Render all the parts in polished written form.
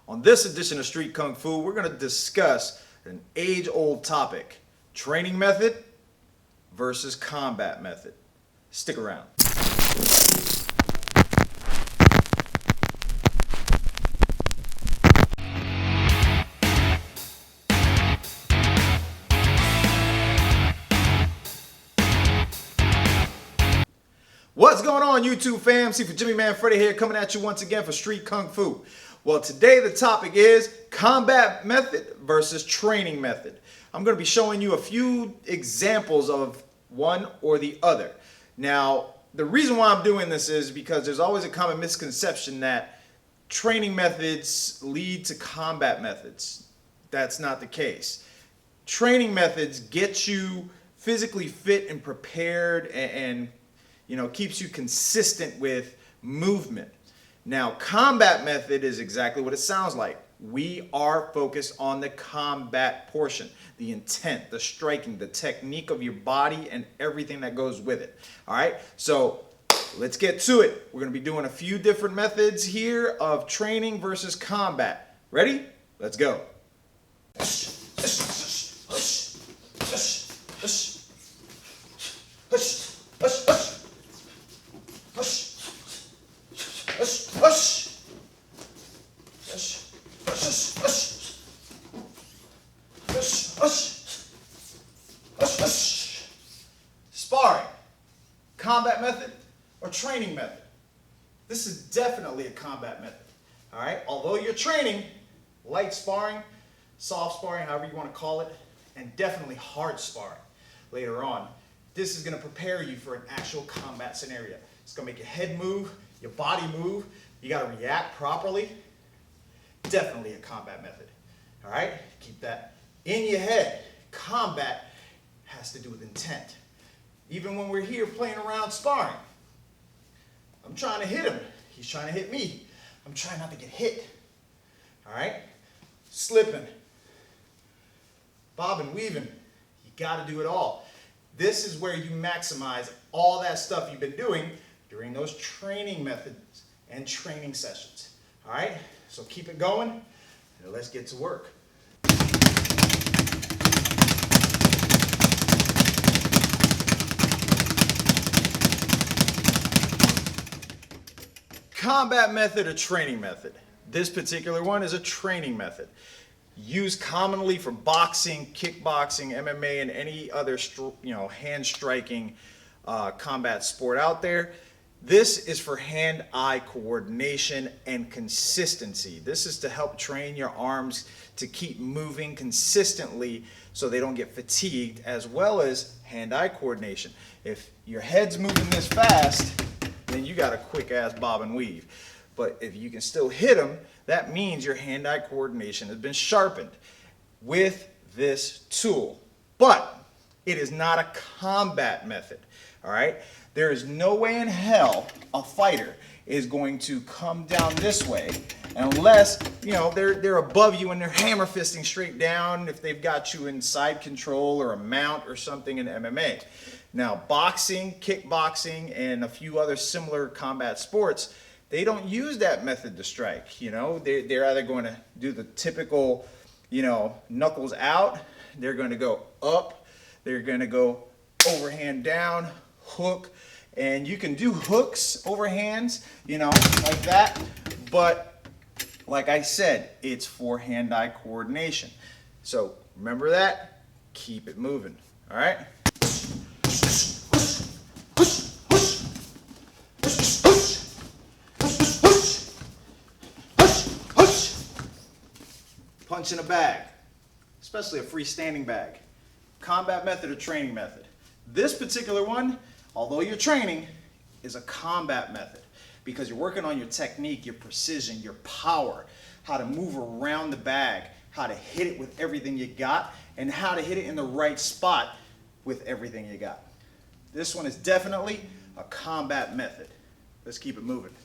On this edition of Street Kung Fu, we're going to discuss an age-old topic, training method versus combat method. Stick around. What's going on, YouTube fam? Sifu Jimmy Manfredy here, coming at you once again for Street Kung Fu. Well, today the topic is combat method versus training method. I'm going to be showing you a few examples of one or the other. Now, the reason why I'm doing this is because there's always a common misconception that training methods lead to combat methods. That's not the case. Training methods get you physically fit and prepared and keeps you consistent with movement. Now, combat method is exactly what it sounds like. We are focused on the combat portion, the intent, the striking, the technique of your body, and everything that goes with it. All right, so let's get to it. We're going to be doing a few different methods here of training versus combat. Ready? Let's go. Sparring, combat method or training method? This is definitely a combat method. All right, although you're training, light sparring, soft sparring, however you want to call it, and definitely hard sparring later on. This is going to prepare you for an actual combat scenario. It's going to make your head move, your body move. You got to react properly. Definitely a combat method. All right, keep that in your head. Combat has to do with intent. Even when we're here playing around sparring, I'm trying to hit him. He's trying to hit me. I'm trying not to get hit. All right, slipping, bobbing, weaving. You got to do it all. This is where you maximize all that stuff you've been doing during those training methods and training sessions. All right, so keep it going and let's get to work. Combat method or training method? This particular one is a training method. Used commonly for boxing, kickboxing, MMA, and any other hand striking combat sport out there. This is for hand-eye coordination and consistency. This is to help train your arms to keep moving consistently so they don't get fatigued, as well as hand-eye coordination. If your head's moving this fast, then you got a quick-ass bob and weave. But if you can still hit them, that means your hand-eye coordination has been sharpened with this tool. But it is not a combat method, all right? There is no way in hell a fighter is going to come down this way unless, they're above you and they're hammer fisting straight down if they've got you in side control or a mount or something in MMA. Now, boxing, kickboxing, and a few other similar combat sports, they don't use that method to strike. They're either going to do the typical, knuckles out, they're going to go up, they're going to go overhand down, hook, and you can do hooks, overhands, like that, but like I said, it's for hand-eye coordination. So remember that, keep it moving, all right? Punch in a bag, especially a freestanding bag. Combat method or training method? This particular one, although you're training, is a combat method because you're working on your technique, your precision, your power, how to move around the bag, how to hit it with everything you got, and how to hit it in the right spot with everything you got. This one is definitely a combat method. Let's keep it moving.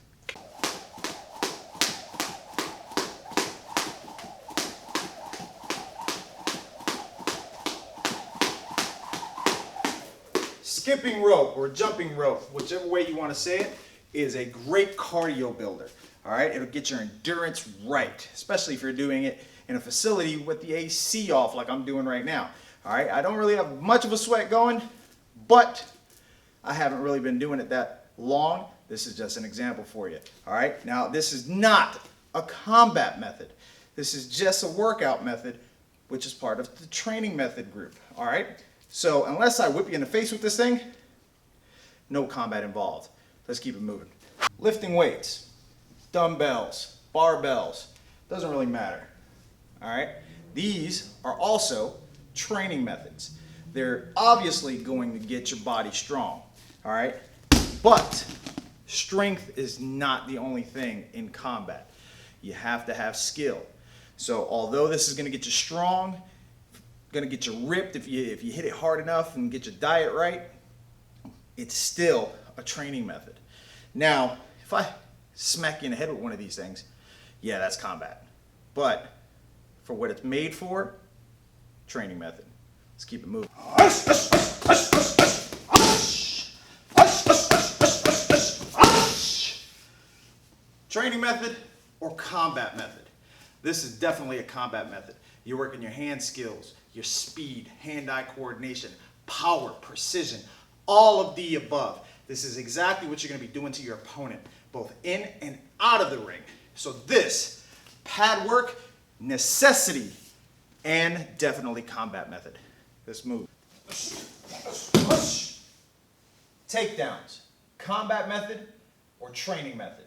Skipping rope or jumping rope, whichever way you want to say it, is a great cardio builder. All right, it'll get your endurance right, especially if you're doing it in a facility with the AC off like I'm doing right now. All right, I don't really have much of a sweat going, but I haven't really been doing it that long. This is just an example for you. All right, now this is not a combat method. This is just a workout method, which is part of the training method group. All right, so unless I whip you in the face with this thing, no combat involved. Let's keep it moving. Lifting weights, dumbbells, barbells, doesn't really matter. All right, these are also training methods. They're obviously going to get your body strong. All right, but strength is not the only thing in combat. You have to have skill. So although this is going to get you strong, going to get you ripped if you hit it hard enough and get your diet right, it's still a training method. Now, if I smack you in the head with one of these things, yeah, that's combat. But for what it's made for, training method. Let's keep it moving. Training method or combat method? This is definitely a combat method. You're working your hand skills, your speed, hand-eye coordination, power, precision, all of the above. This is exactly what you're going to be doing to your opponent, both in and out of the ring. So this, pad work, necessity, and definitely combat method. Let's move. Takedowns, combat method or training method?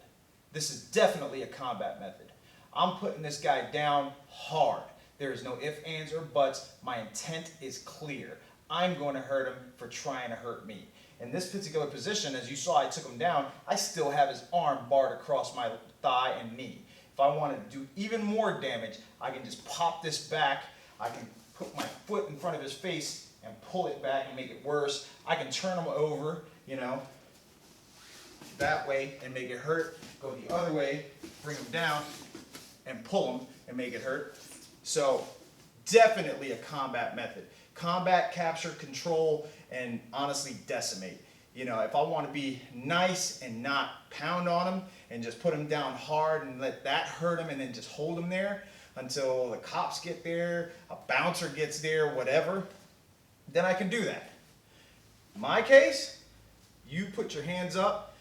This is definitely a combat method. I'm putting this guy down hard. There is no ifs, ands, or buts. My intent is clear. I'm going to hurt him for trying to hurt me. In this particular position, as you saw, I took him down. I still have his arm barred across my thigh and knee. If I want to do even more damage, I can just pop this back. I can put my foot in front of his face and pull it back and make it worse. I can turn him over, you know, that way and make it hurt. Go the other way, bring him down and pull him and make it hurt. So definitely a combat method. Combat, capture, control, and honestly decimate. You know, if I want to be nice and not pound on him and just put him down hard and let that hurt him and then just hold him there until the cops get there, a bouncer gets there, whatever, then I can do that. In my case, you put your hands up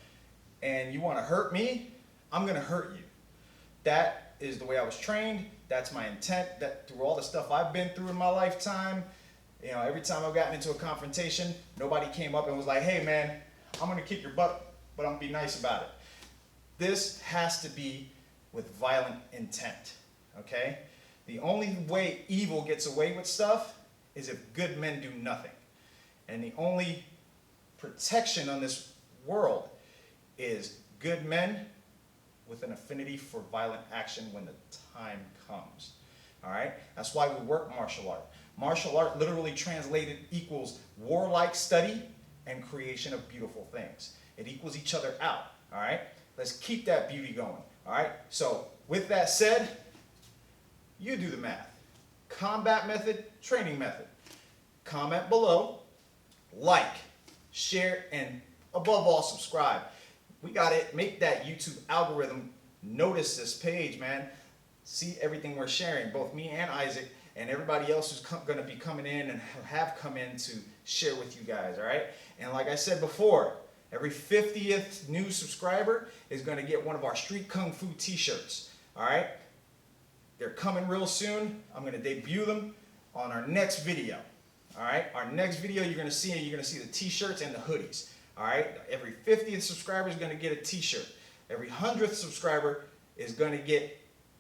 and you want to hurt me, I'm going to hurt you. That is the way I was trained. That's my intent. That through all the stuff I've been through in my lifetime, you know, every time I've gotten into a confrontation, nobody came up and was like, hey man, I'm going to kick your butt, but I'm going to be nice about it. This has to be with violent intent, okay? The only way evil gets away with stuff is if good men do nothing. And the only protection on this world is good men with an affinity for violent action when the time comes. All right? That's why we work martial art. Martial art literally translated equals warlike study and creation of beautiful things. It equals each other out. All right? Let's keep that beauty going. All right? So with that said, you do the math. Combat method, training method. Comment below, like, share, and above all, subscribe. We got to make that YouTube algorithm notice this page, man. See everything we're sharing, both me and Isaac, and everybody else who's going to be coming in and have come in to share with you guys, all right? And like I said before, every 50th new subscriber is going to get one of our Street Kung Fu t-shirts, all right? They're coming real soon. I'm going to debut them on our next video, all right? Our next video you're going to see the t-shirts and the hoodies, all right? Every 50th subscriber is going to get a t-shirt. Every 100th subscriber is going to get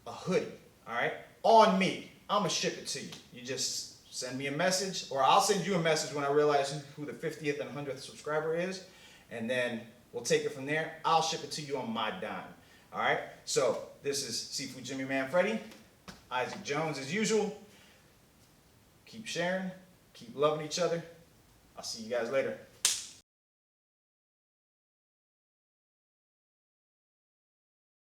a hoodie, all right? On me. I'm going to ship it to you. You just send me a message, or I'll send you a message when I realize who the 50th and 100th subscriber is, and then we'll take it from there. I'll ship it to you on my dime, all right? So this is Sifu Jimmy Manfredy, Isaac Jones as usual. Keep sharing, keep loving each other. I'll see you guys later.